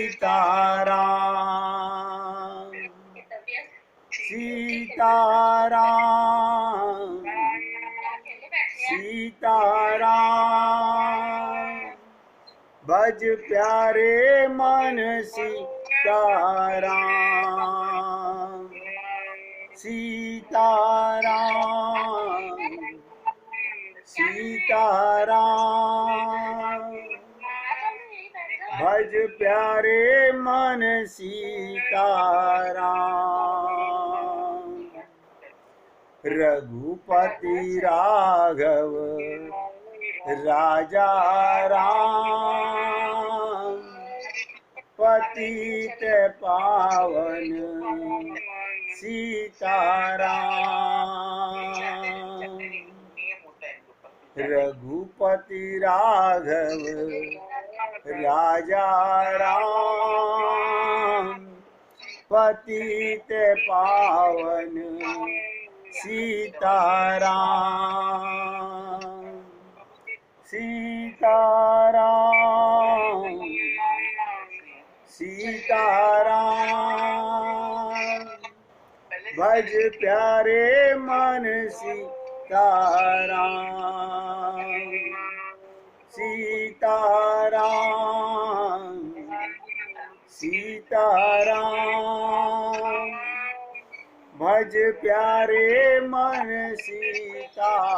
सीताराम सीताराम सीताराम भज प्यारे मन सीताराम सीताराम सीताराम भज प्यारे मन सीताराम रघुपति राघव राजा राम पतित पावन सीताराम रघुपति राघव राजा राम पतित पावन सीताराम सीताराम सीताराम भज प्यारे मन सीताराम सीताराम सीताराम भज प्यारे मन सीताराम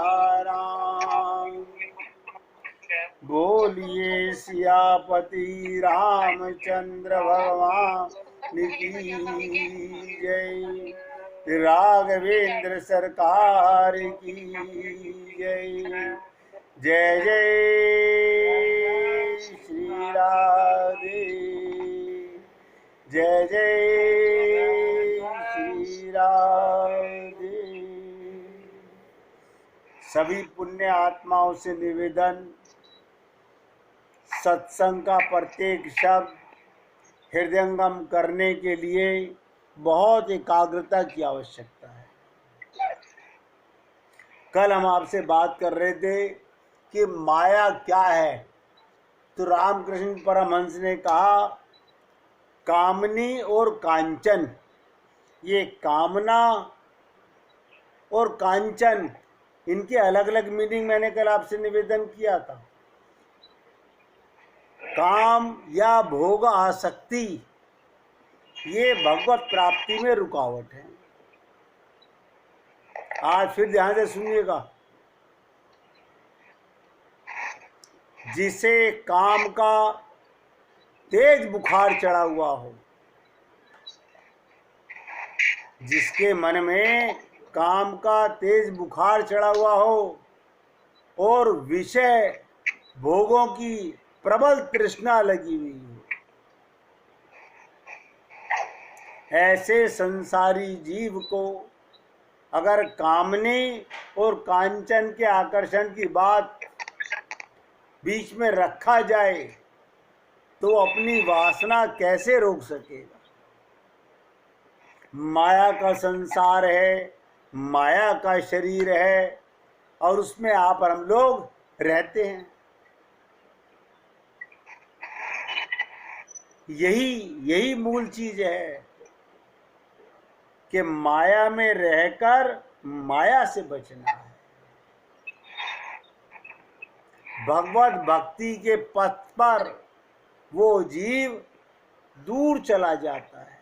बोलिए सियापति रामचंद्र भगवान की जय राघवेंद्र सरकार की जय जय जय श्री राधे जय जय श्री राधे। सभी पुण्य आत्माओं से निवेदन, सत्संग का प्रत्येक शब्द हृदयंगम करने के लिए बहुत एकाग्रता की आवश्यकता है। कल हम आपसे बात कर रहे थे कि माया क्या है, तो रामकृष्ण परमहंस ने कहा कामनी और कांचन, ये कामना और कांचन, इनके अलग अलग मीनिंग मैंने कल आपसे निवेदन किया था। काम या भोग आसक्ति ये भगवत प्राप्ति में रुकावट है। आज फिर ध्यान से सुनिएगा, जिसे काम का तेज बुखार चढ़ा हुआ हो, जिसके मन में काम का तेज बुखार चढ़ा हुआ हो और विषय भोगों की प्रबल तृष्णा लगी हुई हो, ऐसे संसारी जीव को अगर कामने और कांचन के आकर्षण की बात बीच में रखा जाए तो अपनी वासना कैसे रोक सकेगा। माया का संसार है, माया का शरीर है और उसमें आप और हम लोग रहते हैं। यही मूल चीज है कि माया में रहकर माया से बचना है। भगवत भक्ति के पथ पर वो जीव दूर चला जाता है।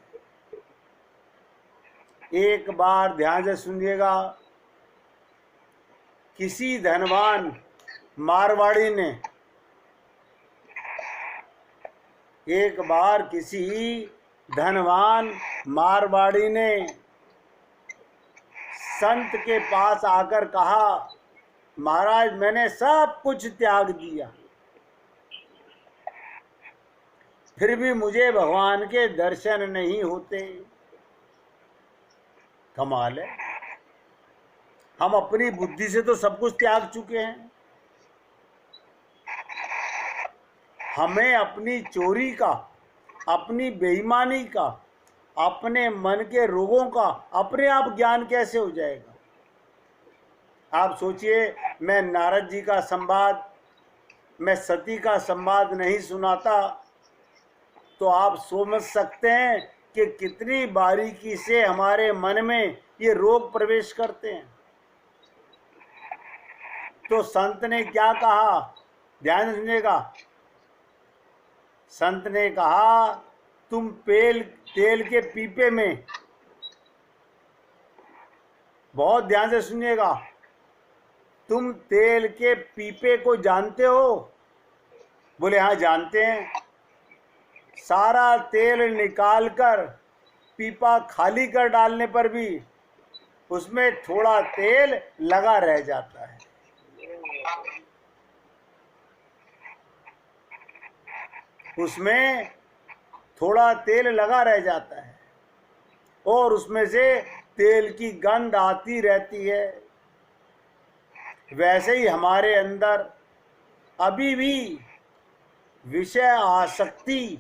एक बार ध्यान से सुनिएगा, किसी धनवान मारवाड़ी ने एक बार किसी धनवान मारवाड़ी ने संत के पास आकर कहा, महाराज मैंने सब कुछ त्याग दिया, फिर भी मुझे भगवान के दर्शन नहीं होते। कमाल है, हम अपनी बुद्धि से तो सब कुछ त्याग चुके हैं। हमें अपनी चोरी का, अपनी बेईमानी का, अपने मन के रोगों का अपने आप ज्ञान कैसे हो जाएगा। आप सोचिए, मैं नारद जी का संवाद, मैं सती का संवाद नहीं सुनाता तो आप समझ सकते हैं कि कितनी बारीकी से हमारे मन में ये रोग प्रवेश करते हैं। तो संत ने क्या कहा, ध्यान सुनिएगा। संत ने कहा तुम तेल के पीपे में, बहुत ध्यान से सुनिएगा, तुम तेल के पीपे को जानते हो? बोले हाँ जानते हैं। सारा तेल निकालकर पीपा खाली कर डालने पर भी उसमें थोड़ा तेल लगा रह जाता है। उसमें थोड़ा तेल लगा रह जाता है और उसमें से तेल की गंध आती रहती है। वैसे ही हमारे अंदर अभी भी विषय आसक्ति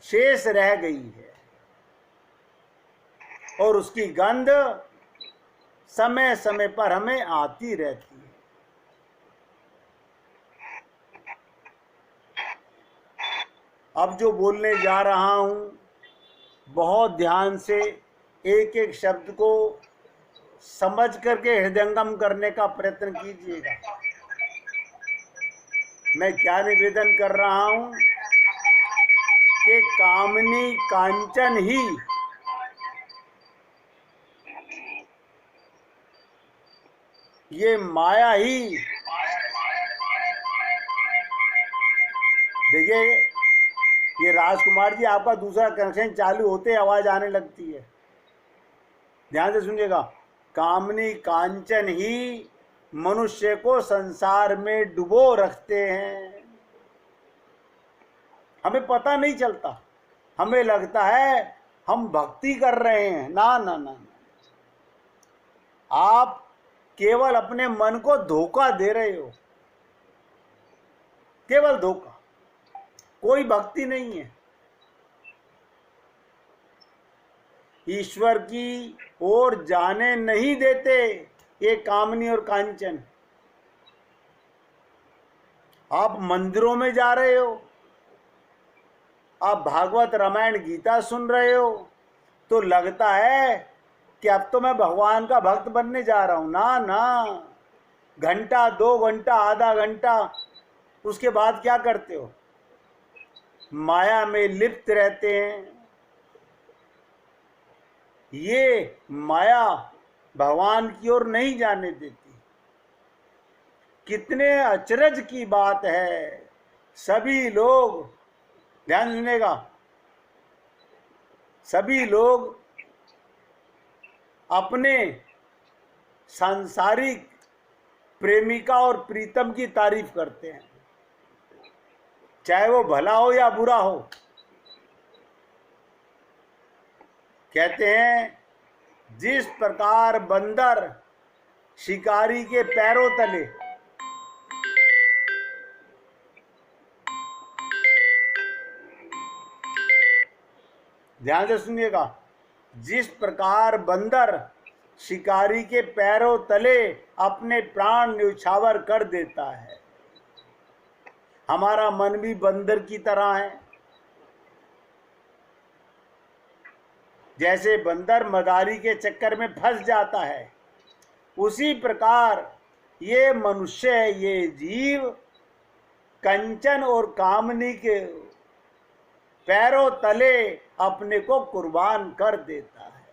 शेष रह गई है और उसकी गंध समय समय पर हमें आती रहती है। अब जो बोलने जा रहा हूं, बहुत ध्यान से एक एक शब्द को समझ करके हृदयंगम करने का प्रयत्न कीजिएगा। मैं क्या निवेदन कर रहा हूं कि कामनी कांचन ही ये माया ही, देखिए ये राजकुमार जी आपका दूसरा कनेक्शन चालू होते आवाज आने लगती है, ध्यान से सुनिएगा। कामनी कांचन ही मनुष्य को संसार में डुबो रखते हैं। हमें पता नहीं चलता, हमें लगता है हम भक्ति कर रहे हैं। ना ना ना, आप केवल अपने मन को धोखा दे रहे हो, केवल धोखा, कोई भक्ति नहीं है। ईश्वर की ओर जाने नहीं देते ये कामनी और कांचन। आप मंदिरों में जा रहे हो, आप भागवत रामायण गीता सुन रहे हो, तो लगता है कि अब तो मैं भगवान का भक्त बनने जा रहा हूं। ना ना, घंटा 2 घंटा आधा घंटा, उसके बाद क्या करते हो? माया में लिप्त रहते हैं। ये माया भगवान की ओर नहीं जाने देती। कितने अचरज की बात है, सभी लोग, ध्यान सुनिएगा, सभी लोग अपने सांसारिक प्रेमिका और प्रीतम की तारीफ करते हैं, चाहे वो भला हो या बुरा हो। कहते हैं जिस प्रकार बंदर शिकारी के पैरों तले, ध्यान से सुनिएगा, जिस प्रकार बंदर शिकारी के पैरों तले अपने प्राण न्यौछावर कर देता है, हमारा मन भी बंदर की तरह है। जैसे बंदर मदारी के चक्कर में फंस जाता है, उसी प्रकार ये मनुष्य, ये जीव कंचन और कामनी के पैरों तले अपने को कुर्बान कर देता है।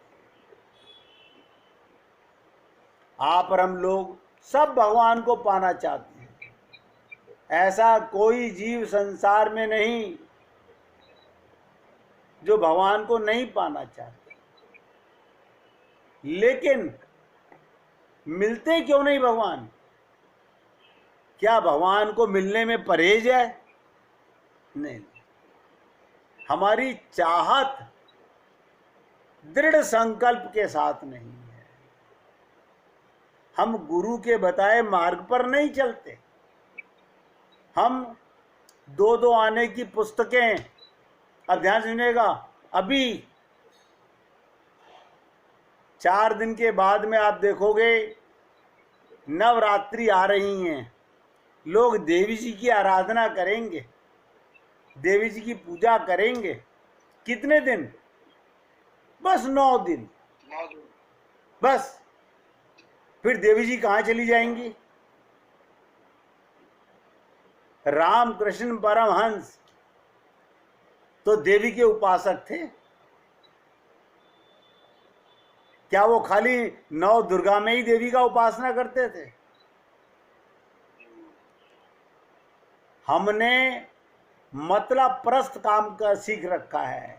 आप और हम लोग सब भगवान को पाना चाहते हैं। ऐसा कोई जीव संसार में नहीं जो भगवान को नहीं पाना चाहते। लेकिन मिलते क्यों नहीं भगवान? क्या भगवान को मिलने में परहेज है? नहीं, हमारी चाहत दृढ़ संकल्प के साथ नहीं है। हम गुरु के बताए मार्ग पर नहीं चलते। हम 2-2 आने की पुस्तकें, अब ध्यान सुनिएगा, अभी 4 दिन के बाद में आप देखोगे नवरात्रि आ रही हैं, लोग देवी जी की आराधना करेंगे। देवी जी की पूजा करेंगे। कितने दिन? बस 9 दिन। बस फिर देवी जी कहाँ चली जाएंगी? रामकृष्ण परमहंस तो देवी के उपासक थे। क्या वो खाली 9 दुर्गा में ही देवी का उपासना करते थे? हमने मतलब प्रस्त काम का सीख रखा है।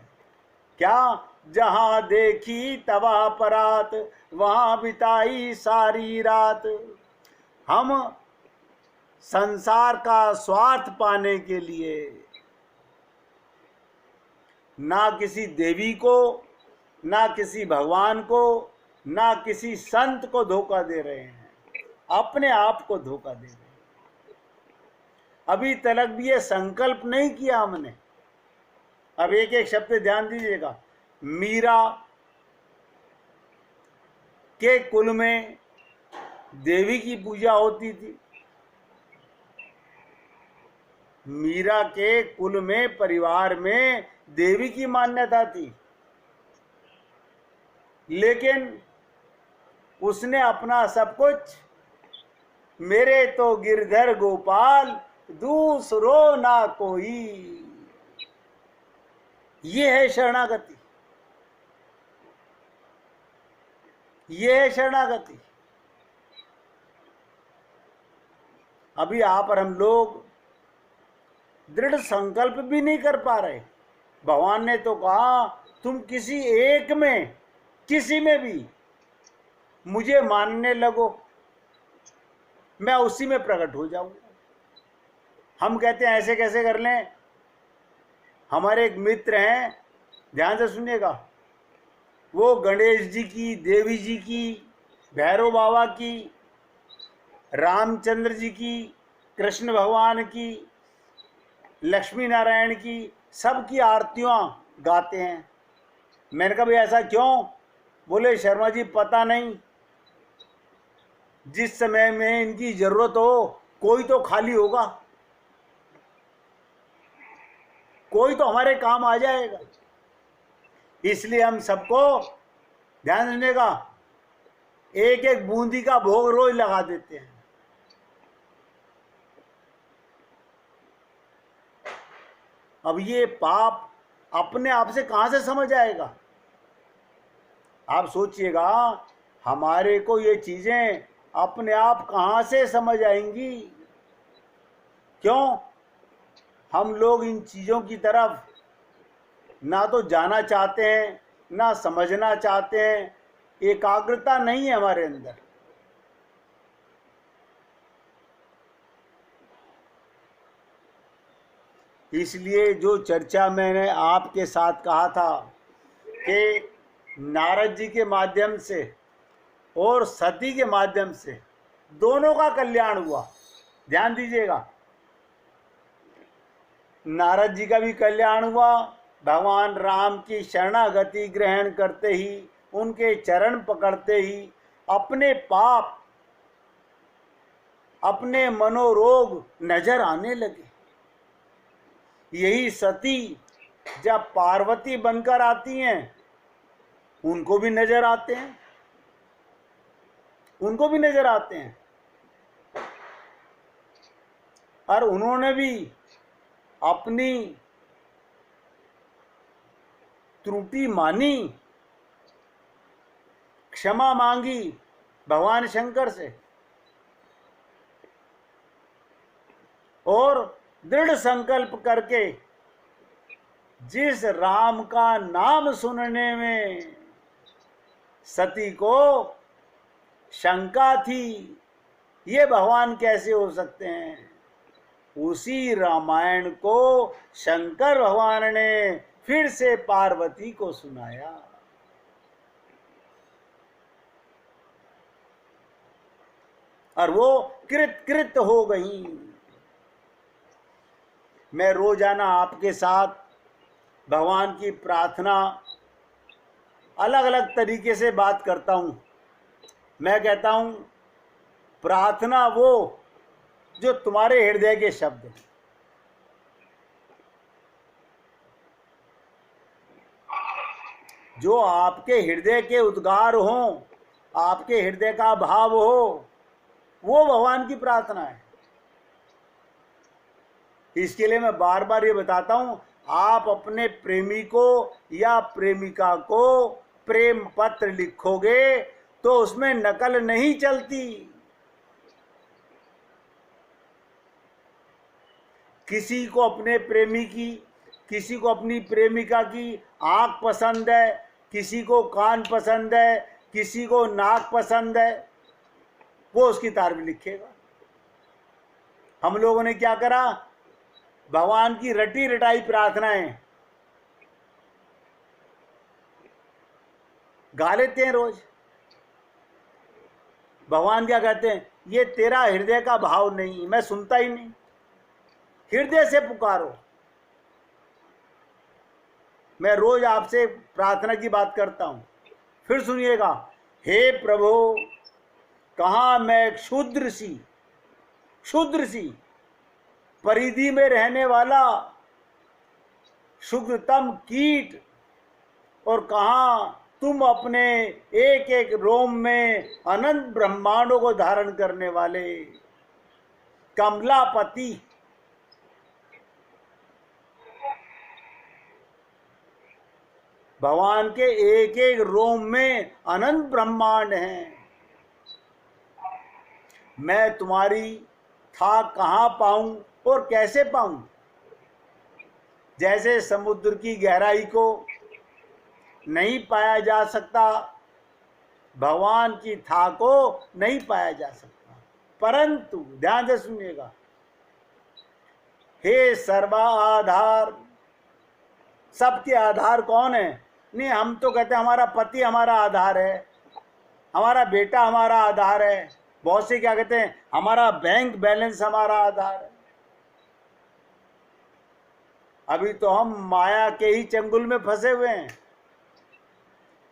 क्या? जहां देखी तवा परात, वहां बिताई सारी रात। हम संसार का स्वार्थ पाने के लिए ना किसी देवी को, ना किसी भगवान को, ना किसी संत को धोखा दे रहे हैं, अपने आप को धोखा दे रहे हैं। अभी तक भी ये संकल्प नहीं किया हमने। अब एक एक शब्द ध्यान दीजिएगा। मीरा के कुल में देवी की पूजा होती थी। मीरा के कुल में, परिवार में देवी की मान्यता थी, लेकिन उसने अपना सब कुछ, मेरे तो गिरधर गोपाल दूसरो ना कोई, ये है शरणागति, ये है शरणागति। अभी आप और हम लोग दृढ़ संकल्प भी नहीं कर पा रहे। भगवान ने तो कहा तुम किसी एक में, किसी में भी मुझे मानने लगो, मैं उसी में प्रकट हो जाऊंगा। हम कहते हैं ऐसे कैसे कर लें? हमारे एक मित्र हैं, ध्यान से सुनिएगा, वो गणेश जी की, देवी जी की, भैरव बाबा की, रामचंद्र जी की, कृष्ण भगवान की, लक्ष्मी नारायण की, सबकी आरतियां गाते हैं। मैंने कहा भाई ऐसा क्यों? बोले शर्मा जी पता नहीं, जिस समय में इनकी जरूरत हो कोई तो खाली होगा, कोई तो हमारे काम आ जाएगा। इसलिए हम सबको ध्यान देने का, एक एक बूंदी का भोग रोज लगा देते हैं। अब ये पाप अपने आप से कहां से समझ आएगा? आप सोचिएगा, हमारे को ये चीजें अपने आप कहां से समझ आएंगी? क्यों? हम लोग इन चीजों की तरफ ना तो जाना चाहते हैं, ना समझना चाहते हैं। एकाग्रता नहीं है हमारे अंदर। इसलिए जो चर्चा मैंने आपके साथ कहा था कि नारद जी के माध्यम से और सती के माध्यम से दोनों का कल्याण हुआ, ध्यान दीजिएगा। नारद जी का भी कल्याण हुआ, भगवान राम की शरणागति ग्रहण करते ही, उनके चरण पकड़ते ही अपने पाप, अपने मनोरोग नजर आने लगे। यही सती जब पार्वती बनकर आती हैं, उनको भी नजर आते हैं, उनको भी नजर आते हैं, और उन्होंने भी अपनी त्रुटि मानी, क्षमा मांगी भगवान शंकर से, और दृढ़ संकल्प करके जिस राम का नाम सुनने में सती को शंका थी, ये भगवान कैसे हो सकते हैं, उसी रामायण को शंकर भगवान ने फिर से पार्वती को सुनाया। और वो कृत कृत हो गई। मैं रोजाना आपके साथ भगवान की प्रार्थना अलग अलग तरीके से बात करता हूं। मैं कहता हूं प्रार्थना वो जो तुम्हारे हृदय के शब्द हैं। जो आपके हृदय के उद्गार हों, आपके हृदय का भाव हो, वो भगवान की प्रार्थना है। इसके लिए मैं बार बार ये बताता हूं, आप अपने प्रेमी को या प्रेमिका को प्रेम पत्र लिखोगे तो उसमें नकल नहीं चलती। किसी को अपने प्रेमी की, किसी को अपनी प्रेमिका की आंख पसंद है, किसी को कान पसंद है, किसी को नाक पसंद है, वो उसकी तारीफ लिखेगा। हम लोगों ने क्या करा, भगवान की रटी रटाई प्रार्थनाएं गा लेते हैं रोज। भगवान क्या कहते हैं, ये तेरा हृदय का भाव नहीं, मैं सुनता ही नहीं। हृदय से पुकारो। मैं रोज आपसे प्रार्थना की बात करता हूं, फिर सुनिएगा। हे प्रभु, कहां मैं क्षुद्र सी परिधि में रहने वाला शुद्धतम कीट, और कहां तुम अपने एक एक रोम में अनंत ब्रह्मांडों को धारण करने वाले कमलापति। भगवान के एक एक रोम में अनंत ब्रह्मांड हैं। मैं तुम्हारी था कहां पाऊं और कैसे पाऊं? जैसे समुद्र की गहराई को नहीं पाया जा सकता, भगवान की था को नहीं पाया जा सकता। परंतु ध्यान से सुनिएगा, हे सर्वाधार, सबके आधार कौन है? नहीं, हम तो कहते हैं हमारा पति हमारा आधार है, हमारा बेटा हमारा आधार है। बहुत से क्या कहते हैं, हमारा बैंक बैलेंस हमारा आधार है। अभी तो हम माया के ही चंगुल में फंसे हुए हैं,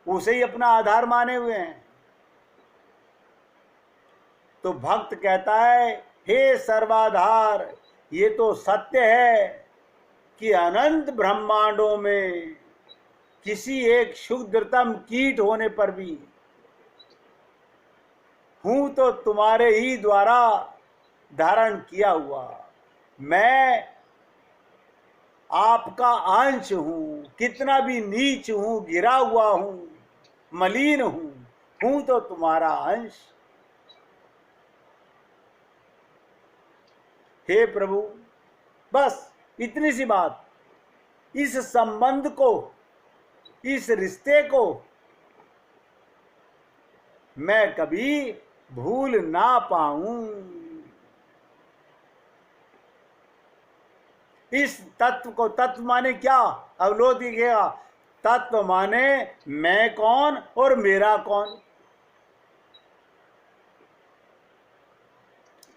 उसे ही अपना आधार माने हुए हैं। तो भक्त कहता है, हे सर्वाधार, ये तो सत्य है कि अनंत ब्रह्मांडों में किसी एक क्षुद्रतम कीट होने पर भी हूं तो तुम्हारे ही द्वारा धारण किया हुआ। मैं आपका अंश हूं, कितना भी नीच हूं, गिरा हुआ हूं, मलिन हूं तो तुम्हारा अंश। हे प्रभु, बस इतनी सी बात, इस संबंध को, इस रिश्ते को मैं कभी भूल ना पाऊं। इस तत्व को, तत्व माने क्या, अवलोक दिखेगा। तत्व माने मैं कौन और मेरा कौन,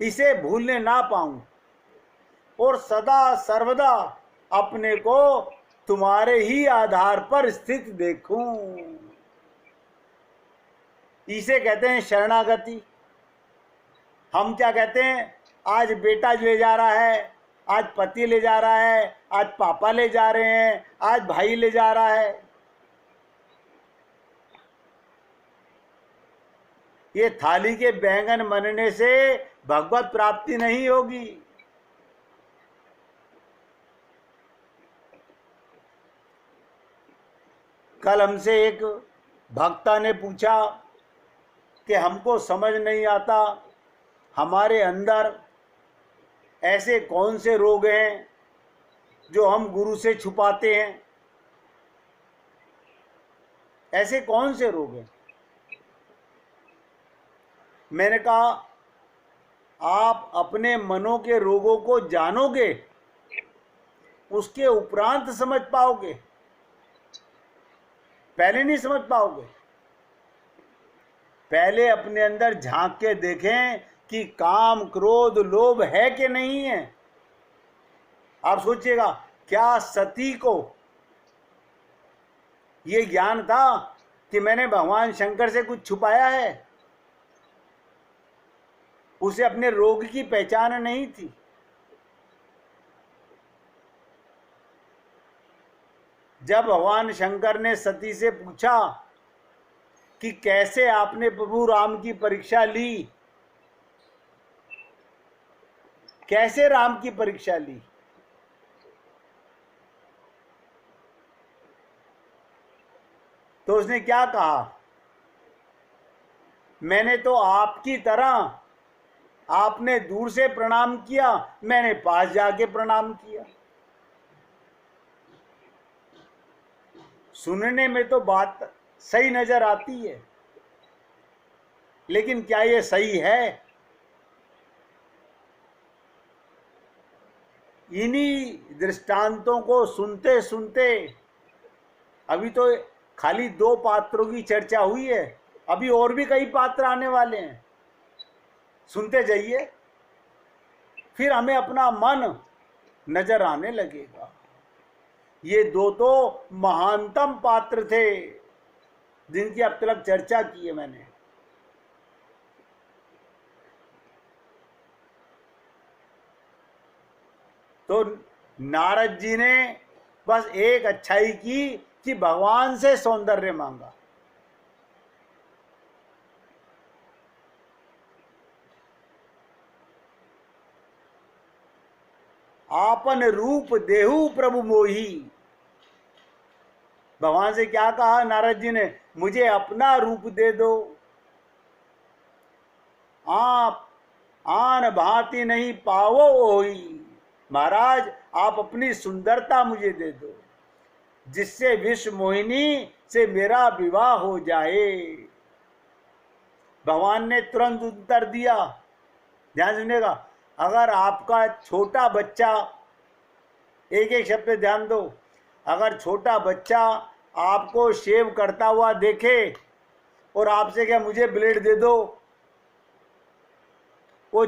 इसे भूलने ना पाऊं और सदा सर्वदा अपने को तुम्हारे ही आधार पर स्थित देखूं। इसे कहते हैं शरणागति। हम क्या कहते हैं, आज बेटा ले जा रहा है, आज पति ले जा रहा है, आज पापा ले जा रहे हैं, आज भाई ले जा रहा है। ये थाली के बैंगन बनने से भगवत प्राप्ति नहीं होगी। कल हमसे एक भक्ता ने पूछा कि हमको समझ नहीं आता, हमारे अंदर ऐसे कौन से रोग हैं जो हम गुरु से छुपाते हैं, ऐसे कौन से रोग हैं? मैंने कहा, आप अपने मनों के रोगों को जानोगे, उसके उपरांत समझ पाओगे, पहले नहीं समझ पाओगे। पहले अपने अंदर झांक के देखें कि काम क्रोध लोभ है कि नहीं है। आप सोचिएगा, क्या सती को ये ज्ञान था कि मैंने भगवान शंकर से कुछ छुपाया है? उसे अपने रोग की पहचान नहीं थी। जब भगवान शंकर ने सती से पूछा कि कैसे आपने प्रभु राम की परीक्षा ली, कैसे राम की परीक्षा ली, तो उसने क्या कहा, मैंने तो आपकी तरह, आपने दूर से प्रणाम किया, मैंने पास जाके प्रणाम किया। सुनने में तो बात सही नजर आती है, लेकिन क्या ये सही है? इन्हीं दृष्टांतों को सुनते सुनते, अभी तो खाली 2 पात्रों की चर्चा हुई है, अभी और भी कई पात्र आने वाले हैं, सुनते जाइए, फिर हमें अपना मन नजर आने लगेगा। ये 2 तो महानतम पात्र थे जिनकी अब तक चर्चा की है मैंने। तो नारद जी ने बस एक अच्छाई की कि भगवान से सौंदर्य मांगा। आपन रूप देहु प्रभु मोही। भगवान से क्या कहा नारद जी ने, मुझे अपना रूप दे दो, आप आन भांति नहीं पावो होई। महाराज आप अपनी सुंदरता मुझे दे दो, जिससे विश्व मोहिनी से मेरा विवाह हो जाए। भगवान ने तुरंत उत्तर दिया, ध्यान सुनिएगा। अगर आपका छोटा बच्चा, एक एक शब्द पे ध्यान दो, अगर छोटा बच्चा आपको शेव करता हुआ देखे और आपसे क्या मुझे ब्लेड दे दो, वो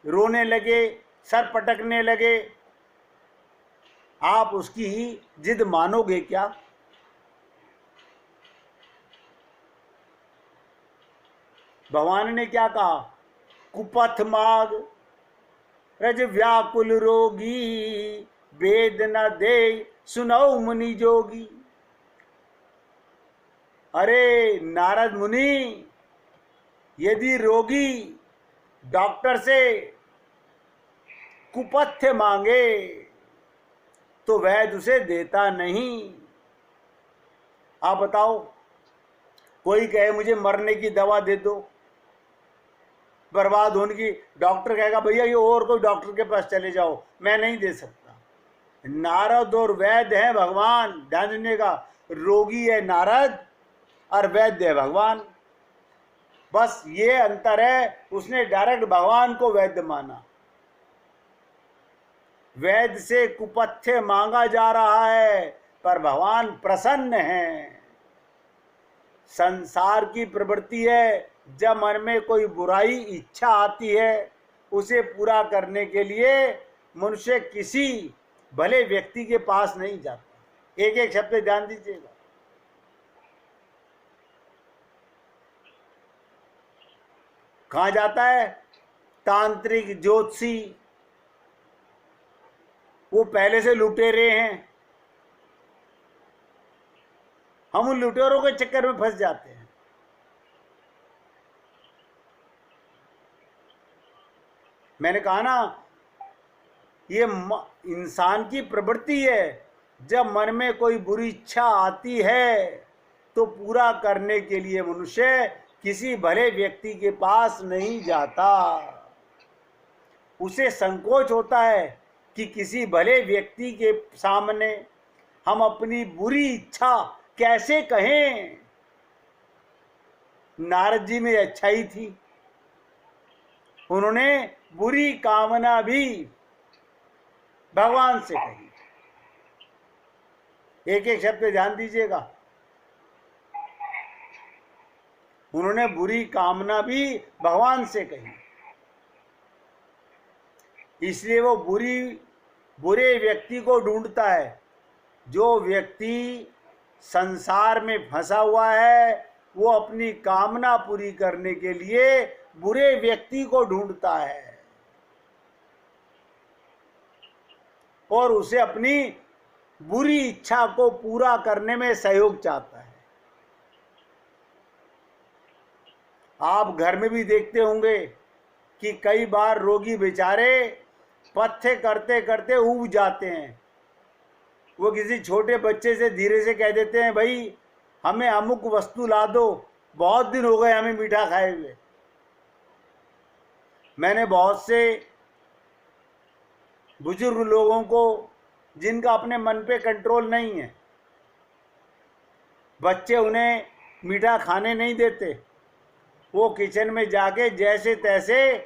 रोने लगे, सर पटकने लगे, आप उसकी जिद मानोगे क्या? भगवान ने क्या कहा, कुपथ माग रज व्याकुल रोगी, वेद न दे सुनौ मुनि जोगी। अरे नारद मुनि, यदि रोगी डॉक्टर से कुपथ्य मांगे तो वैद्य उसे देता नहीं। आप बताओ, कोई कहे मुझे मरने की दवा दे दो, बर्बाद होने की, डॉक्टर कहेगा भैया ये और कोई डॉक्टर के पास चले जाओ, मैं नहीं दे सकता। नारद और वैद्य है भगवान, ध्यान दीजिएगा। रोगी है नारद और वैद्य है भगवान, बस ये अंतर है। उसने डायरेक्ट भगवान को वैद्य माना। वैद्य से कुपथ्य मांगा जा रहा है, पर भगवान प्रसन्न है। संसार की प्रवृत्ति है, जब मन में कोई बुराई इच्छा आती है, उसे पूरा करने के लिए मनुष्य किसी भले व्यक्ति के पास नहीं जाता। एक एक शब्द ध्यान दीजिएगा। कहाँ जाता है? तांत्रिक, ज्योतिषी, वो पहले से लुटेरे हैं, हम उन लुटेरों के चक्कर में फंस जाते हैं। मैंने कहा ना, ये इंसान की प्रवृत्ति है, जब मन में कोई बुरी इच्छा आती है तो पूरा करने के लिए मनुष्य किसी भले व्यक्ति के पास नहीं जाता। उसे संकोच होता है कि किसी भले व्यक्ति के सामने हम अपनी बुरी इच्छा कैसे कहें। नारद जी में अच्छाई थी, उन्होंने बुरी कामना भी भगवान से कही। एक एक शब्द पे ध्यान दीजिएगा। उन्होंने बुरी कामना भी भगवान से कही, इसलिए वो बुरे व्यक्ति को ढूंढता है। जो व्यक्ति संसार में फंसा हुआ है, वो अपनी कामना पूरी करने के लिए बुरे व्यक्ति को ढूंढता है और उसे अपनी बुरी इच्छा को पूरा करने में सहयोग चाहता है। आप घर में भी देखते होंगे कि कई बार रोगी बेचारे पथ्य करते करते ऊब जाते हैं। वो किसी छोटे बच्चे से धीरे से कह देते हैं, भाई हमें अमुक वस्तु ला दो, बहुत दिन हो गए हमें मीठा खाए हुए। मैंने बहुत से बुजुर्ग लोगों को, जिनका अपने मन पे कंट्रोल नहीं है, बच्चे उन्हें मीठा खाने नहीं देते, वो किचन में जाके जैसे तैसे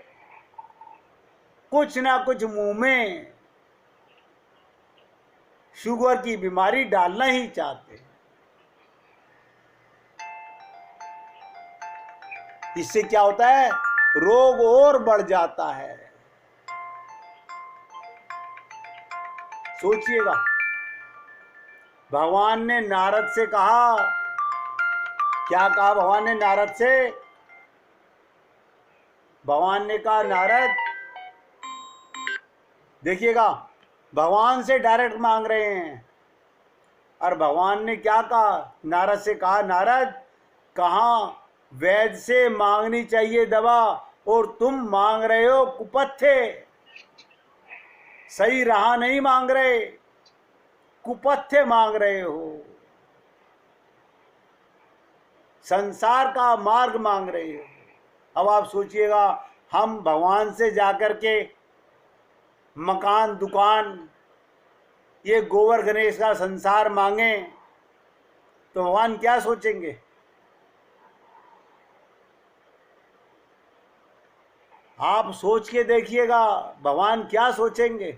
कुछ ना कुछ मुंह में शुगर की बीमारी डालना ही चाहते हैं। इससे क्या होता है, रोग और बढ़ जाता है। सोचिएगा, भगवान ने नारद से कहा, क्या कहा भगवान ने नारद से? भगवान ने कहा, नारद देखिएगा, भगवान से डायरेक्ट मांग रहे हैं। और भगवान ने क्या कहा? नारद से कहा, नारद कहाँ वैद्य से मांगनी चाहिए दवा, और तुम मांग रहे हो कुपथ्य। सही राह नहीं मांग रहे, कुपथ्य मांग रहे हो, संसार का मार्ग मांग रहे हो। अब आप सोचिएगा, हम भगवान से जाकर के मकान, दुकान, ये गोबर गणेश का संसार मांगे तो भगवान क्या सोचेंगे? आप सोच के देखिएगा, भगवान क्या सोचेंगे।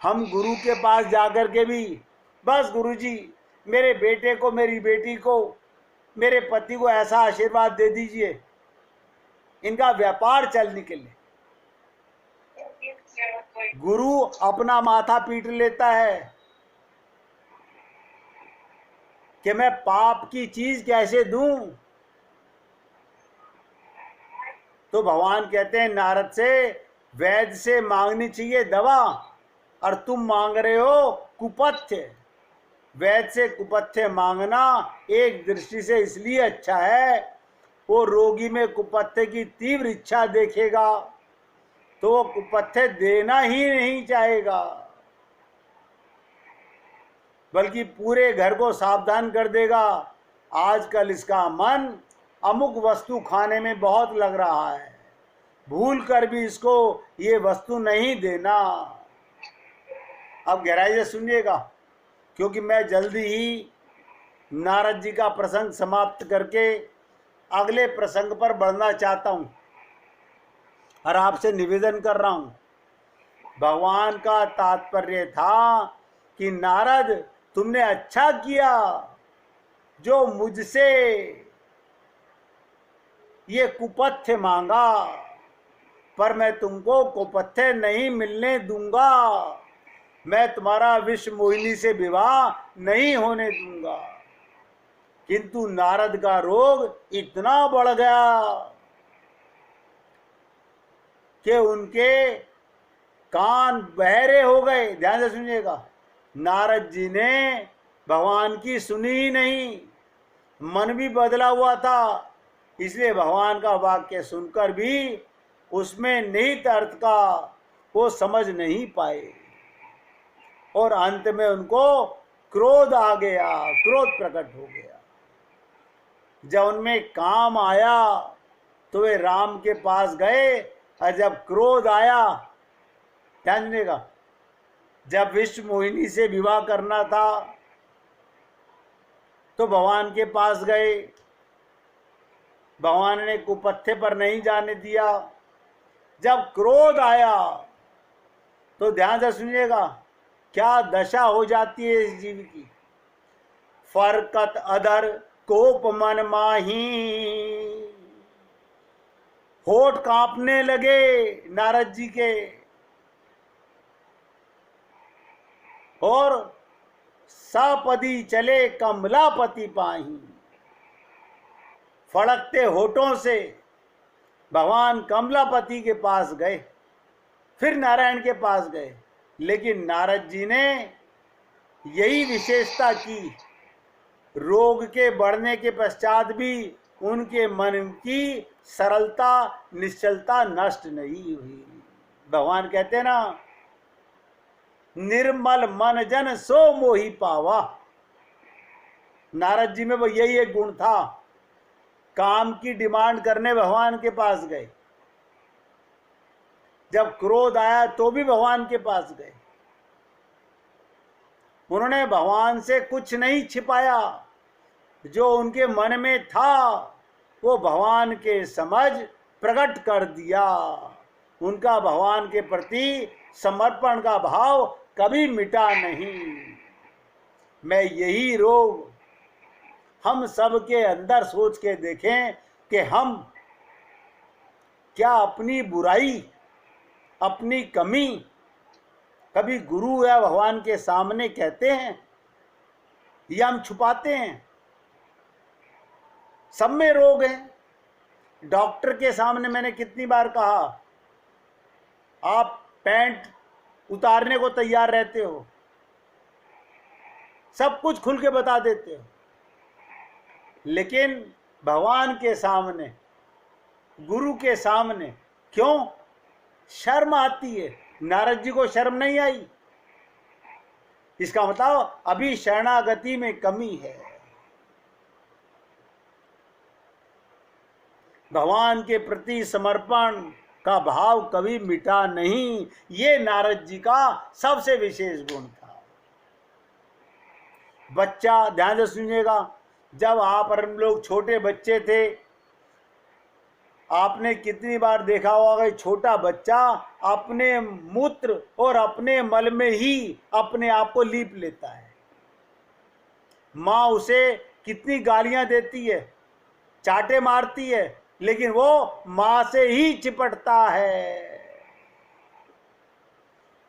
हम गुरु के पास जाकर के भी, बस गुरुजी मेरे बेटे को, मेरी बेटी को, मेरे पति को ऐसा आशीर्वाद दे दीजिए, इनका व्यापार चल निकले। गुरु अपना माथा पीट लेता है कि मैं पाप की चीज कैसे दूं। तो भगवान कहते हैं नारद से, वैद्य से मांगनी चाहिए दवा, और तुम मांग रहे हो कुपथ्य। वैद्य से कुपथ्य मांगना एक दृष्टि से इसलिए अच्छा है, वो रोगी में कुपथ्य की तीव्र इच्छा देखेगा तो वो कुपथ्य देना ही नहीं चाहेगा, बल्कि पूरे घर को सावधान कर देगा। आजकल इसका मन अमुक वस्तु खाने में बहुत लग रहा है, भूल कर भी इसको ये वस्तु नहीं देना। अब गहराई से सुनिएगा, क्योंकि मैं जल्दी ही नारद जी का प्रसंग समाप्त करके अगले प्रसंग पर बढ़ना चाहता हूं, और आपसे निवेदन कर रहा हूं। भगवान का तात्पर्य था कि नारद तुमने अच्छा किया जो मुझसे ये कुपथ्य मांगा, पर मैं तुमको कुपथ्य नहीं मिलने दूंगा। मैं तुम्हारा विश्व मोहिनी से विवाह नहीं होने दूंगा। किंतु नारद का रोग इतना बढ़ गया कि उनके कान बहरे हो गए। ध्यान से सुनिएगा, नारद जी ने भगवान की सुनी ही नहीं, मन भी बदला हुआ था, इसलिए भगवान का वाक्य सुनकर भी उसमें निहित अर्थ का वो समझ नहीं पाए, और अंत में उनको क्रोध आ गया, क्रोध प्रकट हो गया। जब उनमें काम आया तो वे राम के पास गए, और जब क्रोध आया, ध्यान देगा, जब विश्व मोहिनी से विवाह करना था तो भगवान के पास गए। भगवान ने कुपथ्य पर नहीं जाने दिया। जब क्रोध आया तो ध्यान से सुनिएगा, क्या दशा हो जाती है इस जीव की। फरकत अधर कोप मन माही, होठ कांपने लगे नारद जी के, और सपदी चले कमलापति पाही। फड़कते होठों से भगवान कमलापति के पास गए, फिर नारायण के पास गए, लेकिन नारद जी ने यही विशेषता की रोग के बढ़ने के पश्चात भी उनके मन की सरलता निश्चलता नष्ट नहीं हुई। भगवान कहते हैं ना, निर्मल मन जन सो मोहि पावा। नारद जी में वो यही एक गुण था। काम की डिमांड करने भगवान के पास गए, जब क्रोध आया तो भी भगवान के पास गए। उन्होंने भगवान से कुछ नहीं छिपाया, जो उनके मन में था वो भगवान के समझ प्रकट कर दिया। उनका भगवान के प्रति समर्पण का भाव कभी मिटा नहीं। मैं यही रोग हम सब के अंदर सोच के देखें कि हम क्या अपनी बुराई, अपनी कमी कभी गुरु या भगवान के सामने कहते हैं या हम छुपाते हैं? सब में रोग है। डॉक्टर के सामने मैंने कितनी बार कहा, आप पैंट उतारने को तैयार रहते हो, सब कुछ खुल के बता देते हो, लेकिन भगवान के सामने, गुरु के सामने क्यों? शर्म आती है। नारद जी को शर्म नहीं आई। इसका मतलब अभी शरणागति में कमी है। भगवान के प्रति समर्पण का भाव कभी मिटा नहीं। ये नारद जी का सबसे विशेष गुण था। बच्चा, ध्यान से सुनिएगा, जब आप और हम लोग छोटे बच्चे थे, आपने कितनी बार देखा होगा कि छोटा बच्चा अपने मूत्र और अपने मल में ही अपने आप को लीप लेता है। माँ उसे कितनी गालियां देती है, चाटे मारती है, लेकिन वो माँ से ही चिपटता है।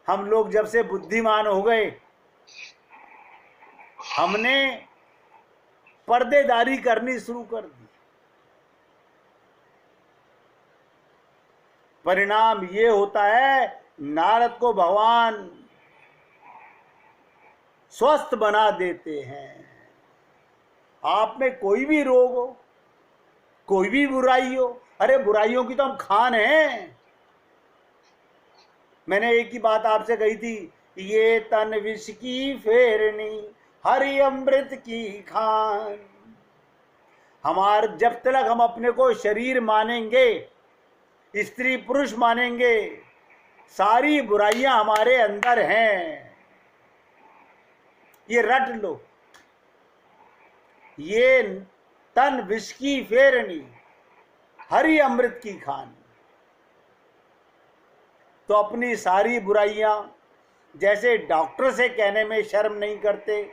हम लोग जब से बुद्धिमान हो गए, हमने पर्देदारी करनी शुरू कर दी। परिणाम ये होता है, नारद को भगवान स्वस्थ बना देते हैं। आप में कोई भी रोग हो, कोई भी बुराई हो, अरे बुराइयों की तो हम खान हैं। मैंने एक ही बात आपसे कही थी, ये तन विष की फेरनी, हरि अमृत की खान। जब तक हम अपने को शरीर मानेंगे, स्त्री पुरुष मानेंगे, सारी बुराइयां हमारे अंदर हैं। ये रट लो, ये तन विष की फेरनी, हरि अमृत की खान। तो अपनी सारी बुराइयां, जैसे डॉक्टर से कहने में शर्म नहीं करते,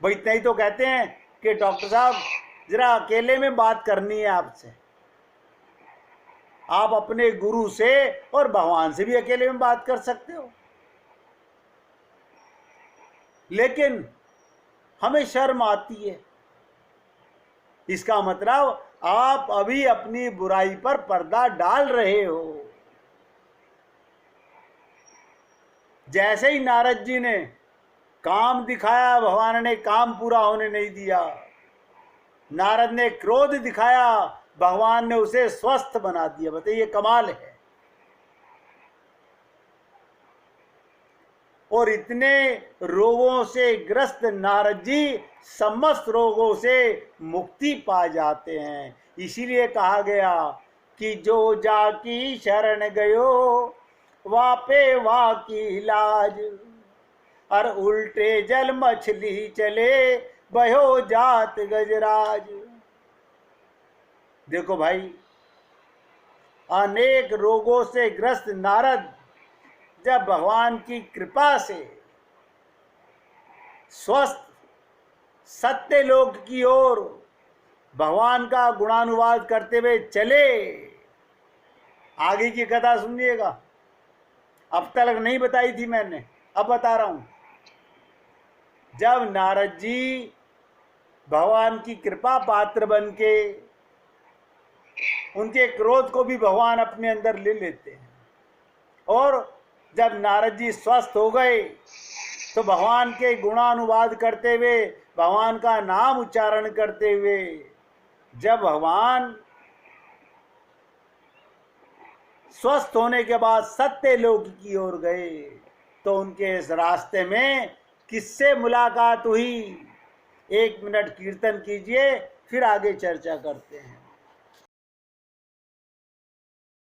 भाई इतना ही तो कहते हैं कि डॉक्टर साहब जरा अकेले में बात करनी है आपसे। आप अपने गुरु से और भगवान से भी अकेले में बात कर सकते हो, लेकिन हमें शर्म आती है। इसका मतलब आप अभी अपनी बुराई पर पर्दा डाल रहे हो। जैसे ही नारद जी ने काम दिखाया, भगवान ने काम पूरा होने नहीं दिया। नारद ने क्रोध दिखाया, भगवान ने उसे स्वस्थ बना दिया। बताइए, कमाल है। और इतने रोगों से ग्रस्त नारद जी समस्त रोगों से मुक्ति पा जाते हैं। इसीलिए कहा गया कि जो जाकी शरण गयो वापे वा की लाज, और उल्टे जल मछली चले बहो जात गजराज। देखो भाई, अनेक रोगों से ग्रस्त नारद जब भगवान की कृपा से स्वस्थ सत्य लोक की ओर भगवान का गुणानुवाद करते हुए चले। आगे की कथा सुनिएगा, अब तक नहीं बताई थी मैंने, अब बता रहा हूं। जब नारद जी भगवान की कृपा पात्र बन के, उनके क्रोध को भी भगवान अपने अंदर ले लेते हैं। और जब नारद जी स्वस्थ हो गए तो भगवान के गुणानुवाद करते हुए, भगवान का नाम उच्चारण करते हुए जब भगवान स्वस्थ होने के बाद सत्य लोक की ओर गए तो उनके इस रास्ते में किससे मुलाकात हुई? 1 मिनट कीर्तन कीजिए, फिर आगे चर्चा करते हैं।